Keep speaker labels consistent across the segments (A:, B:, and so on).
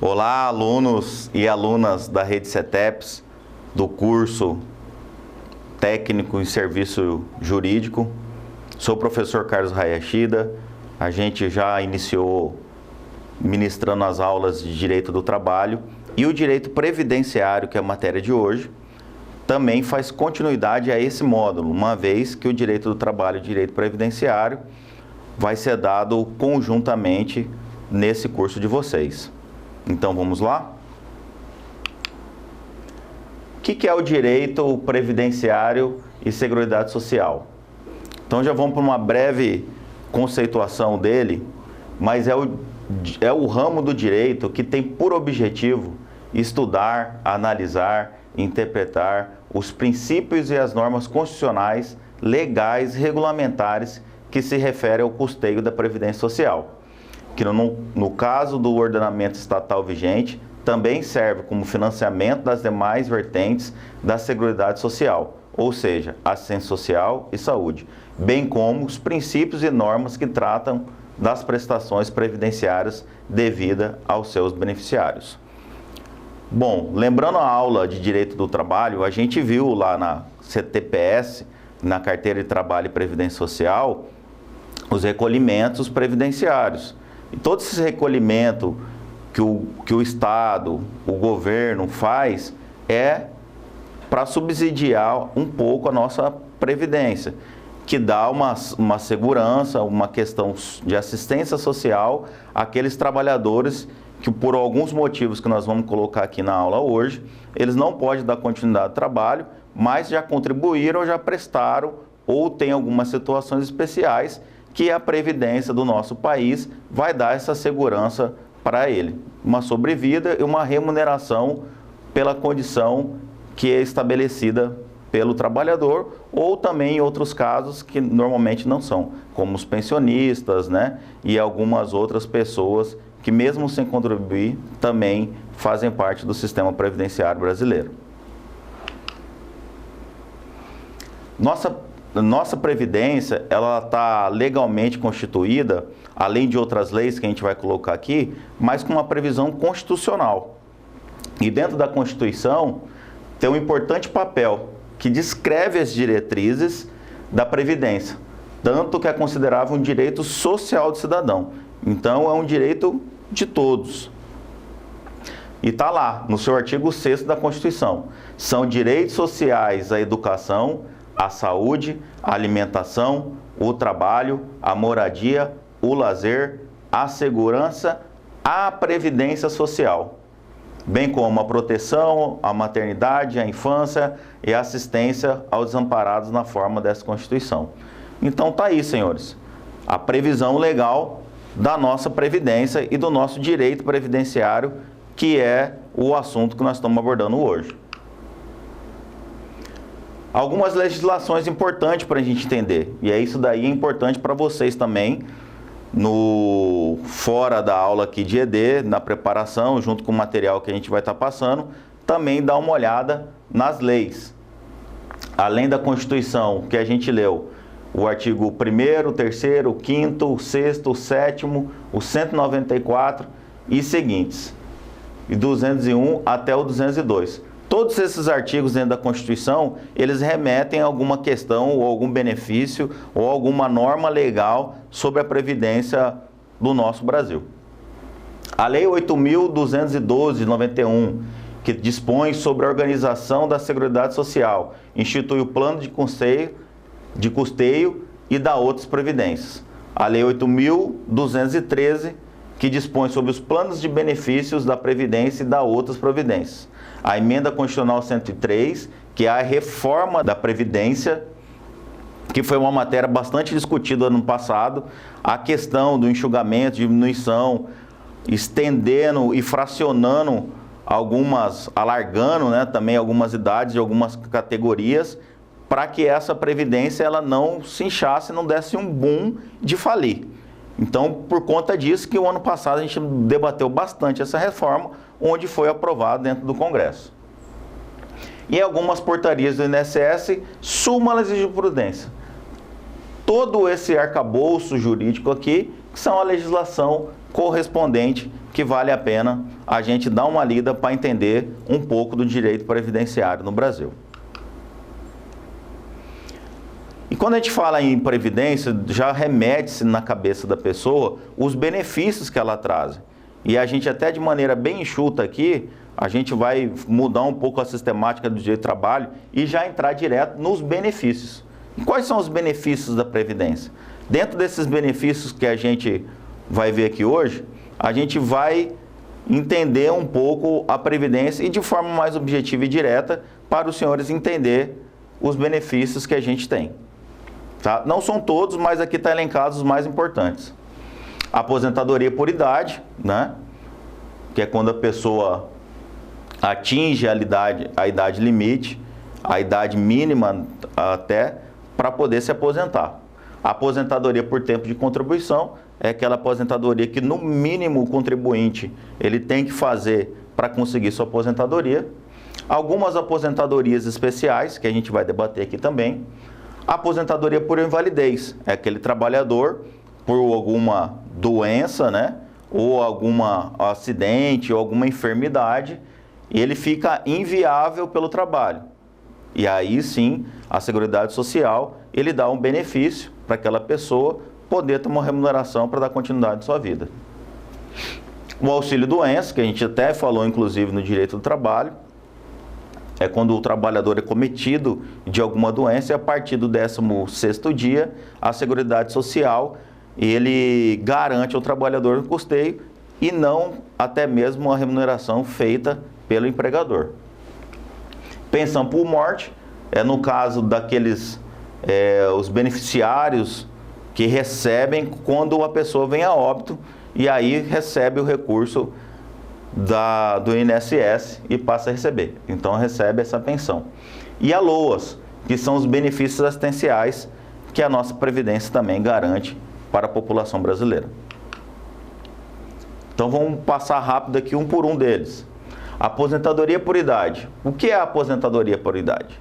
A: Olá, alunos e alunas da Rede CETEPS, do curso Técnico em Serviço Jurídico. Sou o professor Carlos Hayashida. A gente já iniciou ministrando as aulas de Direito do Trabalho e o Direito Previdenciário, que é a matéria de hoje, também faz continuidade a esse módulo, uma vez que o Direito do Trabalho e o Direito Previdenciário vai ser dado conjuntamente nesse curso de vocês. Então vamos lá? O que é o direito previdenciário e seguridade social? Então já vamos para uma breve conceituação dele, mas é o ramo do direito que tem por objetivo estudar, analisar, interpretar os princípios e as normas constitucionais, legais e regulamentares que se referem ao custeio da Previdência Social, que no caso do ordenamento estatal vigente, também serve como financiamento das demais vertentes da Seguridade Social, ou seja, assistência social e saúde, bem como os princípios e normas que tratam das prestações previdenciárias devidas aos seus beneficiários. Bom, lembrando a aula de Direito do Trabalho, a gente viu lá na CTPS, na Carteira de Trabalho e Previdência Social, os recolhimentos previdenciários. E todo esse recolhimento que o Estado, o governo faz é para subsidiar um pouco a nossa previdência, que dá uma segurança, uma questão de assistência social àqueles trabalhadores que, por alguns motivos que nós vamos colocar aqui na aula hoje, eles não podem dar continuidade ao trabalho, mas já contribuíram, já prestaram ou tem algumas situações especiais que a Previdência do nosso país vai dar essa segurança para ele. Uma sobrevida e uma remuneração pela condição que é estabelecida pelo trabalhador, ou também em outros casos que normalmente não são, como os pensionistas, né? E algumas outras pessoas que mesmo sem contribuir também fazem parte do sistema previdenciário brasileiro. Nossa Previdência, ela está legalmente constituída, além de outras leis que a gente vai colocar aqui, mas com uma previsão constitucional. E dentro da Constituição tem um importante papel que descreve as diretrizes da Previdência, tanto que é considerável um direito social do cidadão. Então é um direito de todos. E está lá, no seu artigo 6º da Constituição. São direitos sociais à educação, à saúde, à alimentação, o trabalho, a moradia, o lazer, a segurança, a previdência social, bem como a proteção, a maternidade, a infância e a assistência aos desamparados na forma dessa Constituição. Então tá aí, senhores, a previsão legal da nossa previdência e do nosso direito previdenciário, que é o assunto que nós estamos abordando hoje. Algumas legislações importantes para a gente entender, e isso daí é importante para vocês também, fora da aula aqui de ED, na preparação, junto com o material que a gente vai estar passando, também dá uma olhada nas leis. Além da Constituição que a gente leu, o artigo 1º, 3º, 5º, 6º, 7º, o 194 e seguintes, e 201 até o 202. Todos esses artigos dentro da Constituição, eles remetem a alguma questão ou algum benefício ou alguma norma legal sobre a Previdência do nosso Brasil. A Lei 8.212 de 91, que dispõe sobre a organização da Seguridade Social, institui o plano de custeio e dá outras previdências. A Lei 8.213, que dispõe sobre os planos de benefícios da Previdência e dá outras providências. A Emenda Constitucional 103, que é a reforma da Previdência, que foi uma matéria bastante discutida no passado, a questão do enxugamento, diminuição, estendendo e fracionando alargando, né, também algumas idades e algumas categorias, para que essa Previdência ela não se inchasse, não desse um boom de falir. Então, por conta disso que o ano passado a gente debateu bastante essa reforma, onde foi aprovado dentro do Congresso. E algumas portarias do INSS, súmulas de jurisprudência. Todo esse arcabouço jurídico aqui, que são a legislação correspondente que vale a pena a gente dá uma lida para entender um pouco do direito previdenciário no Brasil. E quando a gente fala em previdência, já remete-se na cabeça da pessoa os benefícios que ela traz. E a gente até de maneira bem enxuta aqui, a gente vai mudar um pouco a sistemática do direito do trabalho e já entrar direto nos benefícios. E quais são os benefícios da Previdência? Dentro desses benefícios que a gente vai ver aqui hoje, a gente vai entender um pouco a Previdência e de forma mais objetiva e direta para os senhores entender os benefícios que a gente tem. Tá? Não são todos, mas aqui está elencados os mais importantes. Aposentadoria por idade, né? Que é quando a pessoa atinge a idade limite, a idade mínima até, para poder se aposentar. A aposentadoria por tempo de contribuição é aquela aposentadoria que no mínimo o contribuinte ele tem que fazer para conseguir sua aposentadoria. Algumas aposentadorias especiais, que a gente vai debater aqui também. A aposentadoria por invalidez é aquele trabalhador por alguma doença, né, ou algum acidente, ou alguma enfermidade, e ele fica inviável pelo trabalho. E aí sim, a Seguridade Social, ele dá um benefício para aquela pessoa poder ter uma remuneração para dar continuidade à sua vida. O auxílio-doença, que a gente até falou inclusive no direito do trabalho, é quando o trabalhador é cometido de alguma doença e a partir do 16º dia, a Seguridade Social, ele garante ao trabalhador o custeio e não até mesmo a remuneração feita pelo empregador. Pensão por morte é no caso daqueles os beneficiários que recebem quando a pessoa vem a óbito e aí recebe o recurso do INSS e passa a receber. Então recebe essa pensão. E a LOAS, que são os benefícios assistenciais que a nossa Previdência também garante para a população brasileira. Então vamos passar rápido aqui um por um deles. Aposentadoria por idade. O que é a aposentadoria por idade?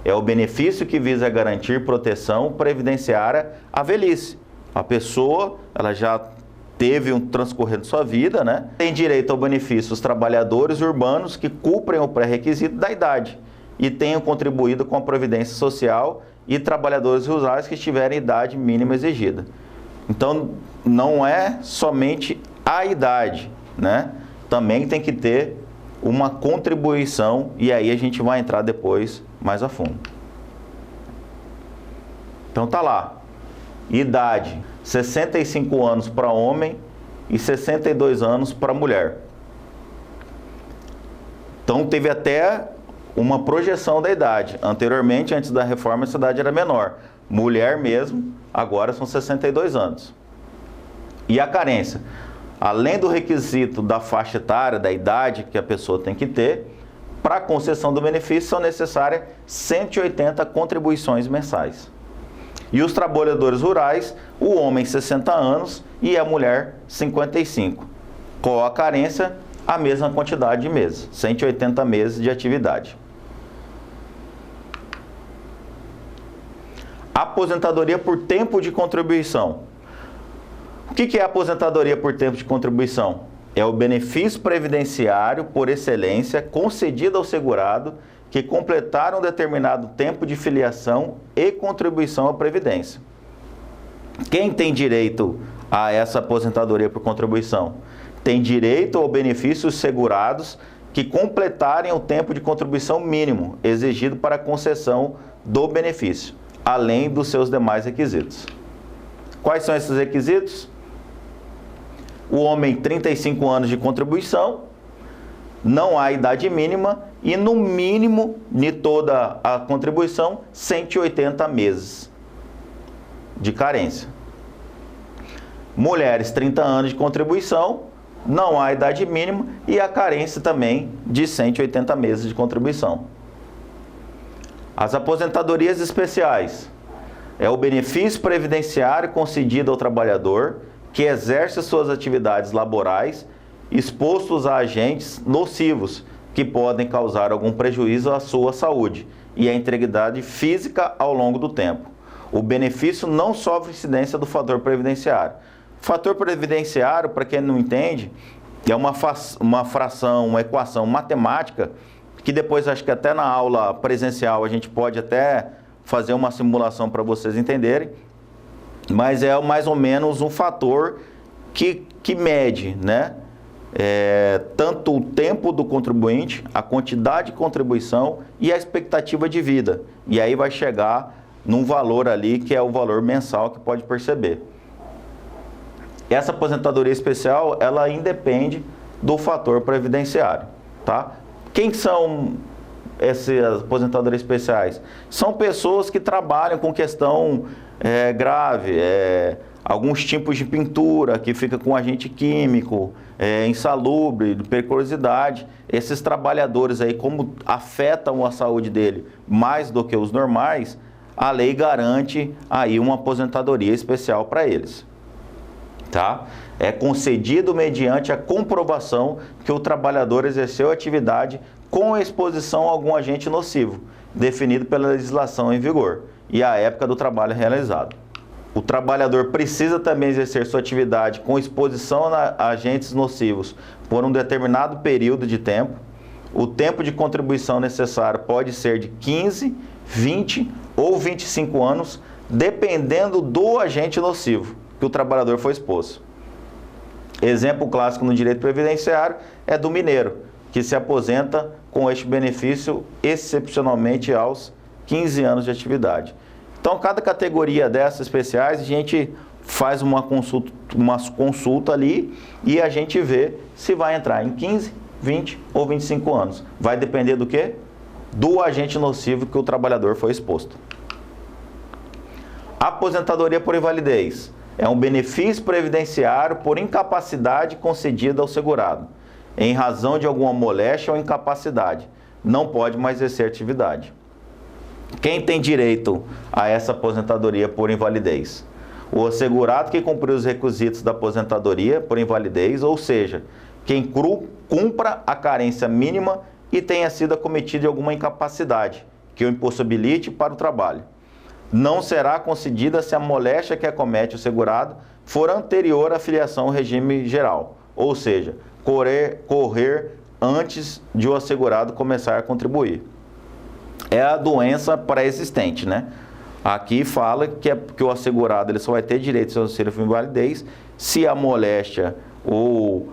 A: É o benefício que visa garantir proteção previdenciária à velhice. A pessoa, ela já teve um transcorrer de sua vida, né? Tem direito ao benefício os trabalhadores urbanos que cumprem o pré-requisito da idade e tenham contribuído com a Previdência Social e trabalhadores rurais que tiverem idade mínima exigida. Então, não é somente a idade, né? Também tem que ter uma contribuição e aí a gente vai entrar depois mais a fundo. Então tá lá, idade, 65 anos para homem e 62 anos para mulher. Então teve até uma projeção da idade. Anteriormente, antes da reforma, essa idade era menor. Mulher mesmo, agora são 62 anos. E a carência? Além do requisito da faixa etária, da idade que a pessoa tem que ter, para a concessão do benefício são necessárias 180 contribuições mensais. E os trabalhadores rurais, o homem 60 anos e a mulher 55. Com a carência, a mesma quantidade de meses, 180 meses de atividade. Aposentadoria por tempo de contribuição. O que é a aposentadoria por tempo de contribuição? É o benefício previdenciário por excelência concedido ao segurado que completaram um determinado tempo de filiação e contribuição à Previdência. Quem tem direito a essa aposentadoria por contribuição? Tem direito ao benefício os segurados que completarem o tempo de contribuição mínimo exigido para a concessão do benefício, além dos seus demais requisitos. Quais são esses requisitos? O homem, 35 anos de contribuição, não há idade mínima e no mínimo de toda a contribuição, 180 meses de carência. Mulheres, 30 anos de contribuição, não há idade mínima e a carência também de 180 meses de contribuição. As aposentadorias especiais é o benefício previdenciário concedido ao trabalhador que exerce suas atividades laborais expostos a agentes nocivos que podem causar algum prejuízo à sua saúde e à integridade física ao longo do tempo. O benefício não sofre incidência do fator previdenciário. O fator previdenciário, para quem não entende, é uma fração, uma equação matemática, que depois acho que até na aula presencial a gente pode até fazer uma simulação para vocês entenderem, mas é mais ou menos um fator que mede, né? Tanto o tempo do contribuinte, a quantidade de contribuição e a expectativa de vida. E aí vai chegar num valor ali que é o valor mensal que pode perceber. Essa aposentadoria especial, ela independe do fator previdenciário, tá? Quem são essas aposentadorias especiais? São pessoas que trabalham com questão grave, alguns tipos de pintura que fica com agente químico, insalubre, periculosidade. Esses trabalhadores aí, como afetam a saúde dele mais do que os normais, a lei garante aí uma aposentadoria especial para eles. Tá? É concedido mediante a comprovação que o trabalhador exerceu a atividade com exposição a algum agente nocivo, definido pela legislação em vigor, e a época do trabalho realizado. O trabalhador precisa também exercer sua atividade com exposição a agentes nocivos por um determinado período de tempo. O tempo de contribuição necessário pode ser de 15, 20 ou 25 anos, dependendo do agente nocivo que o trabalhador foi exposto. Exemplo clássico no direito previdenciário é do mineiro, que se aposenta com este benefício excepcionalmente aos 15 anos de atividade. Então, cada categoria dessas especiais, a gente faz uma consulta ali e a gente vê se vai entrar em 15, 20 ou 25 anos. Vai depender do quê? Do agente nocivo que o trabalhador foi exposto. Aposentadoria por invalidez é um benefício previdenciário por incapacidade concedida ao segurado, em razão de alguma moléstia ou incapacidade. Não pode mais exercer atividade. Quem tem direito a essa aposentadoria por invalidez? O assegurado que cumpriu os requisitos da aposentadoria por invalidez, ou seja, quem cumpra a carência mínima e tenha sido acometido de alguma incapacidade que o impossibilite para o trabalho. Não será concedida se a moléstia que acomete o segurado for anterior à filiação ao regime geral, ou seja, correr antes de o assegurado começar a contribuir. É a doença pré-existente, né? Aqui fala que o assegurado ele só vai ter direito ao auxílio por invalidez se a moléstia ou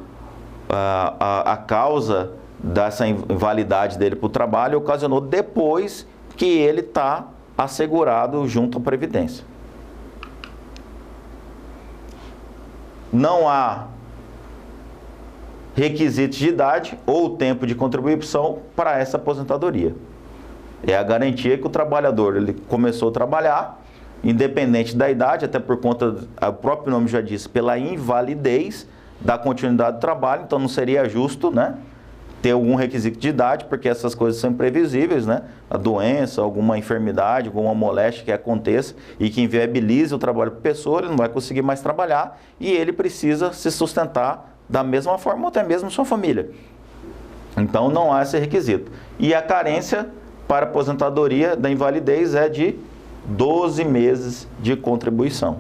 A: a causa dessa invalidade dele para o trabalho ocasionou depois que ele está assegurado junto à Previdência. Não há requisitos de idade ou tempo de contribuição para essa aposentadoria. É a garantia que o trabalhador ele começou a trabalhar, independente da idade, até por conta, o próprio nome já disse, pela invalidez da continuidade do trabalho. Então não seria justo, né, ter algum requisito de idade, porque essas coisas são imprevisíveis, né? A doença, alguma enfermidade, alguma moléstia que aconteça e que inviabilize o trabalho para a pessoa, ele não vai conseguir mais trabalhar e ele precisa se sustentar da mesma forma ou até mesmo sua família. Então não há esse requisito. E a carência para aposentadoria da invalidez é de 12 meses de contribuição.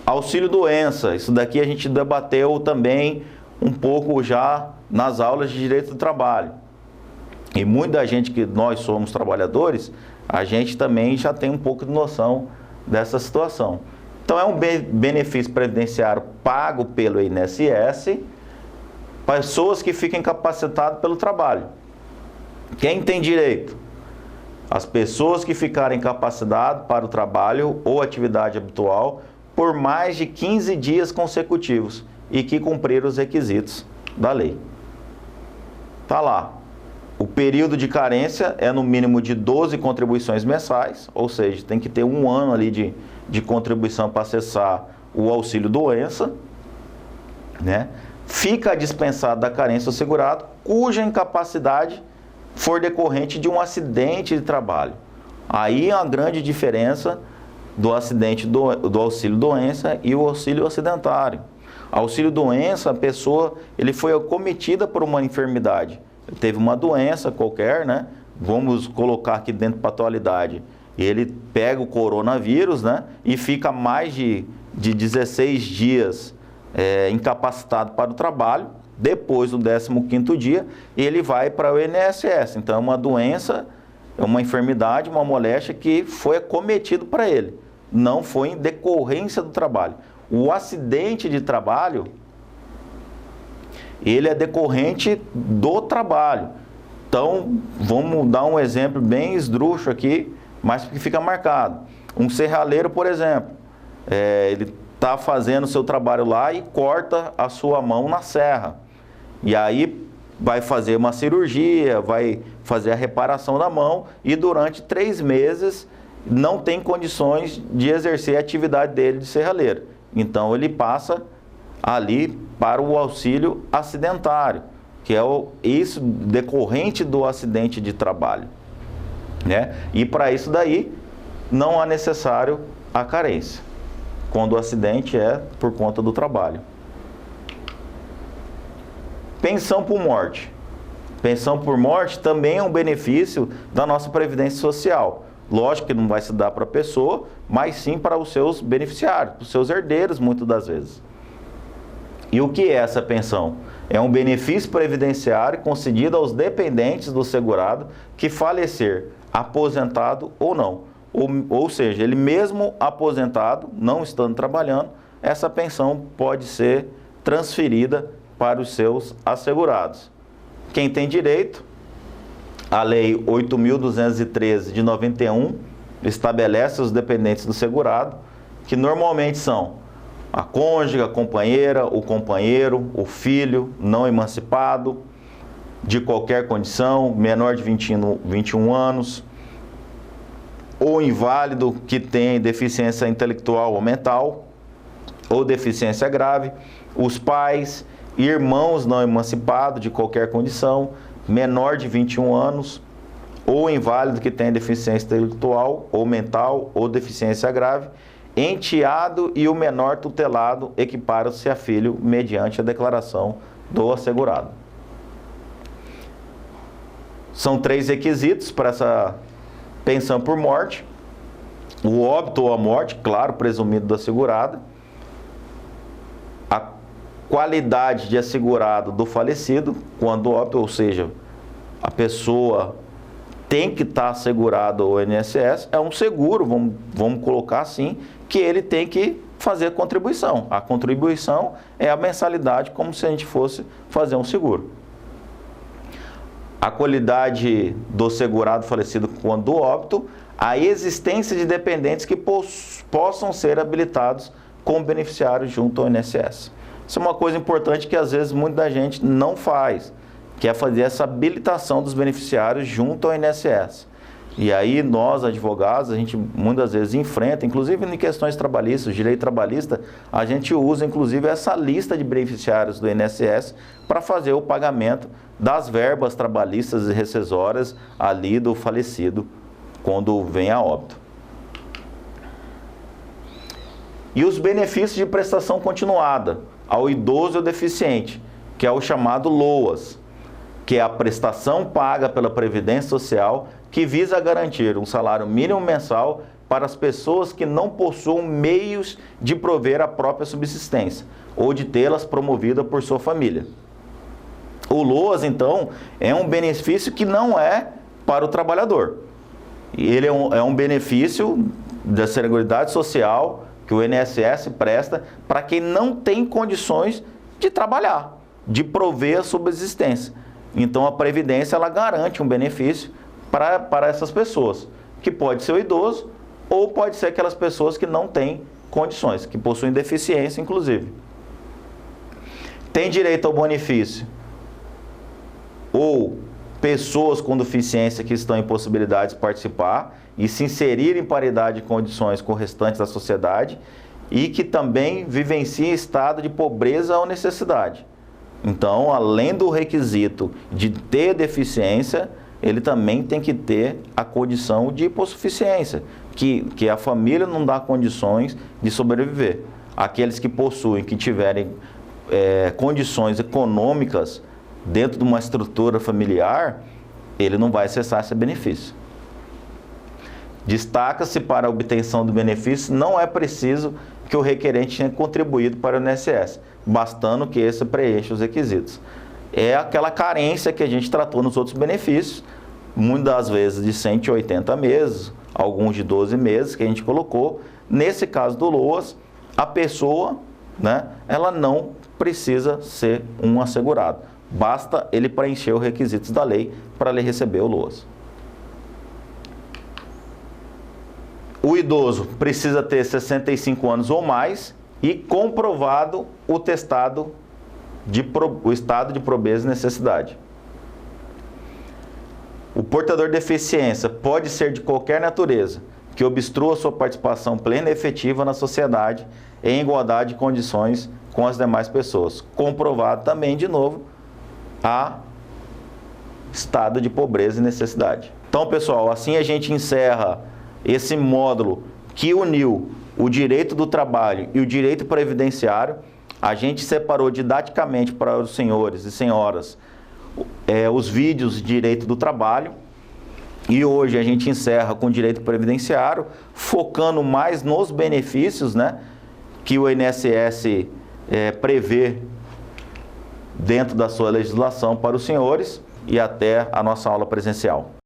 A: Auxílio doença, isso daqui a gente debateu também um pouco já nas aulas de direito do trabalho. E muita gente que nós somos trabalhadores, a gente também já tem um pouco de noção dessa situação. Então é um benefício previdenciário pago pelo INSS, pessoas que ficam incapacitadas pelo trabalho. Quem tem direito? As pessoas que ficarem incapacitadas para o trabalho ou atividade habitual por mais de 15 dias consecutivos e que cumpriram os requisitos da lei. Tá lá. O período de carência é no mínimo de 12 contribuições mensais, ou seja, tem que ter um ano ali de contribuição para acessar o auxílio doença, né? Fica dispensado da carência o segurado cuja incapacidade for decorrente de um acidente de trabalho. Aí é uma grande diferença do acidente do auxílio doença e o auxílio acidentário. Auxílio doença, a pessoa ele foi acometida por uma enfermidade. Ele teve uma doença qualquer, né? Vamos colocar aqui dentro para a atualidade. Ele pega o coronavírus, né? E fica mais de 16 dias incapacitado para o trabalho. Depois do 15º dia, ele vai para o INSS. Então, é uma doença, é uma enfermidade, uma moléstia que foi acometido para ele. Não foi em decorrência do trabalho. O acidente de trabalho, ele é decorrente do trabalho. Então, vamos dar um exemplo bem esdrúxulo aqui, mas que fica marcado. Um serralheiro, por exemplo, ele está fazendo o seu trabalho lá e corta a sua mão na serra. E aí vai fazer uma cirurgia, vai fazer a reparação da mão e durante 3 meses não tem condições de exercer a atividade dele de serralheiro. Então ele passa ali para o auxílio acidentário, que é isso decorrente do acidente de trabalho, né? E para isso daí não há necessário a carência, quando o acidente é por conta do trabalho. Pensão por morte. Pensão por morte também é um benefício da nossa Previdência Social. Lógico que não vai se dar para a pessoa, mas sim para os seus beneficiários, para os seus herdeiros, muitas das vezes. E o que é essa pensão? É um benefício previdenciário concedido aos dependentes do segurado que falecer, aposentado ou não. Ou seja, ele mesmo aposentado, não estando trabalhando, essa pensão pode ser transferida para os seus assegurados. Quem tem direito, a Lei 8.213 de 91 estabelece os dependentes do segurado, que normalmente são a cônjuge, a companheira, o companheiro, o filho não emancipado, de qualquer condição, menor de 21 anos, ou inválido que tem deficiência intelectual ou mental, ou deficiência grave, os pais, irmãos não emancipados de qualquer condição, menor de 21 anos, ou inválido que tem deficiência intelectual ou mental ou deficiência grave, enteado e o menor tutelado equiparam-se a filho mediante a declaração do assegurado. São 3 requisitos para essa pensão por morte: o óbito ou a morte, claro, presumido do assegurado, a qualidade de assegurado do falecido, quando óbito, ou seja, a pessoa tem que estar assegurado ao INSS, é um seguro, vamos colocar assim, que ele tem que fazer a contribuição. A contribuição é a mensalidade, como se a gente fosse fazer um seguro. A qualidade do segurado falecido quando óbito, a existência de dependentes que possam ser habilitados como beneficiários junto ao INSS. Isso é uma coisa importante que às vezes muita gente não faz, que é fazer essa habilitação dos beneficiários junto ao INSS. E aí nós, advogados, a gente muitas vezes enfrenta, inclusive em questões trabalhistas, direito trabalhista, a gente usa inclusive essa lista de beneficiários do INSS para fazer o pagamento das verbas trabalhistas e rescisórias ali do falecido quando vem a óbito. E os benefícios de prestação continuada ao idoso ou deficiente, que é o chamado LOAS, que é a prestação paga pela Previdência Social, que visa garantir um salário mínimo mensal para as pessoas que não possuam meios de prover a própria subsistência ou de tê-las promovida por sua família. O LOAS, então, é um benefício que não é para o trabalhador. Ele é um benefício da Seguridade Social que o INSS presta para quem não tem condições de trabalhar, de prover a subsistência. Então a Previdência ela garante um benefício para essas pessoas, que pode ser o idoso ou pode ser aquelas pessoas que não têm condições, que possuem deficiência inclusive. Tem direito ao benefício ou pessoas com deficiência que estão em possibilidade de participar e se inserir em paridade de condições com o restante da sociedade e que também vivenciem estado de pobreza ou necessidade. Então, além do requisito de ter deficiência, ele também tem que ter a condição de hipossuficiência, que a família não dá condições de sobreviver. Aqueles que possuem, que tiverem condições econômicas dentro de uma estrutura familiar, ele não vai acessar esse benefício. Destaca-se para a obtenção do benefício, não é preciso que o requerente tinha contribuído para o INSS, bastando que esse preencha os requisitos. É aquela carência que a gente tratou nos outros benefícios, muitas das vezes de 180 meses, alguns de 12 meses que a gente colocou. Nesse caso do LOAS, a pessoa, né, ela não precisa ser um assegurado. Basta ele preencher os requisitos da lei para ele receber o LOAS. O idoso precisa ter 65 anos ou mais e comprovado o estado de pobreza e necessidade. O portador de deficiência pode ser de qualquer natureza, que obstrua sua participação plena e efetiva na sociedade em igualdade de condições com as demais pessoas. Comprovado também, de novo, a estado de pobreza e necessidade. Então, pessoal, assim a gente encerra esse módulo que uniu o direito do trabalho e o direito previdenciário. A gente separou didaticamente para os senhores e senhoras os vídeos de direito do trabalho. E hoje a gente encerra com o direito previdenciário, focando mais nos benefícios, né, que o INSS prevê dentro da sua legislação para os senhores. E até a nossa aula presencial.